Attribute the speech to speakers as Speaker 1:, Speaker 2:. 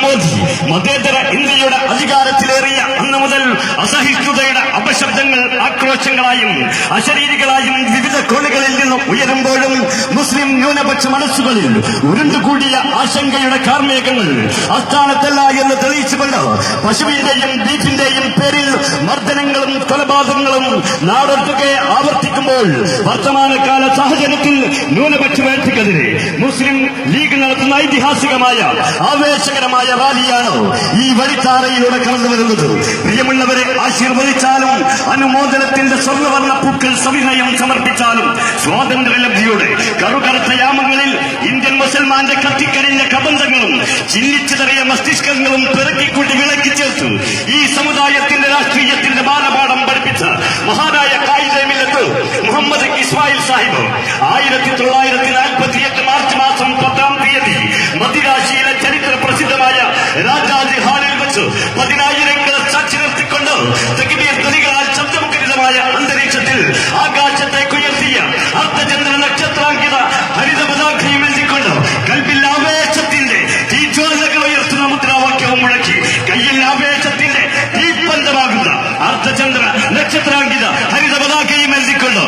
Speaker 1: നരേന്ദ്രമോദി മതേതര ഇന്ത്യയുടെ അധികാരത്തിലേറിയ അന്ന് മുതൽ അസഹിഷ്ണുതയുടെ അപശബ്ദങ്ങൾ ആക്രോശങ്ങളായും അശരീരികളായും വിവിധ കോണുകളിൽ നിന്ന് ഉയരുമ്പോഴും മുസ്ലിം ന്യൂനപക്ഷ മനസ്സുകളിൽ ഉരുണ്ടുകൂടിയ ആശങ്കയുടെ കാർമേഘങ്ങൾ അസ്ഥാനത്തല്ല എന്ന് തെളിയിച്ചുകൊണ്ട് പശുവിന്റെയും ബീഫിന്റെയും പേരിൽ മർദ്ദനങ്ങളും കൊലപാതകങ്ങളും നാടൊട്ടുകെ ആവർത്തിക്കുമ്പോൾ വർത്തമാനകാല സാഹചര്യത്തിൽ ന്യൂനപക്ഷ വേട്ടയ്ക്കെതിരെ മുസ്ലിം ലീഗ് നടത്തുന്ന ഐതിഹാസികമായ ആവേശകരമായ റാലിയാണ് ഈ വഴിത്താറയിലൂടെ കടന്നു വരുന്നത്. പ്രിയമുള്ളവരെ, ആശീർവദിച്ചാലും അനുമോദനത്തിന്റെ സ്വർണ്ണവർണ്ണ പൂക്കൾ സവിനയം സമർപ്പിച്ചാലും സ്വാതന്ത്ര്യലബ്ധിയുടെ കറുകറുത്ത യാമങ്ങളിൽ ഇന്ത്യൻ മുസൽമാന്റെ കത്തിക്കരിഞ്ഞ കബന്ധങ്ങളും ചിന്നിച്ചിതറിയ മസ്തിഷ്കങ്ങളും പിറക്കിക്കൂട്ടി വിളക്കി ചേർത്ത് ഈ സമുദായത്തിന്റെ രാഷ്ട്രീയത്തിന്റെ ബാലപാഠം പഠിപ്പിച്ച മഹാനായ ഖായിദെ മില്ലത്ത് മുഹമ്മദ് ഇസ്മായിൽ സാഹിബ് 1948 മാർച്ച് മാസം 10-ാം തീയതി മദിരാശിയിലെ ചരിത്ര പ്രസിദ്ധമായ രാജാജി ഹാളിൽ വെച്ച് 10,000 സാക്ഷി നിർത്തിക്കൊണ്ട് തക്ബീർ ധ്വനികളാൽ ശബ്ദമുഖരിതമായ അന്തരീക്ഷത്തിൽ ആകാശത്തേക്കുയർത്തിയ അർദ്ധചന്ദ്ര നക്ഷത്രാങ്കിത ഹരിത പതാകയും എഴുതിക്കൊണ്ട് കൽബിൽ ആവേശത്തിന്റെ തീജ്വാലകൾ ഉയർത്തുന്ന മുദ്രാവാക്യവും മുഴക്കി കയ്യിൽ ആവേശത്തിന്റെ തീപ്പന്തമാകുന്ന അർദ്ധചന്ദ്ര നക്ഷത്രാങ്കിത ഹരിത പതാകയും എഴുതിക്കൊണ്ട്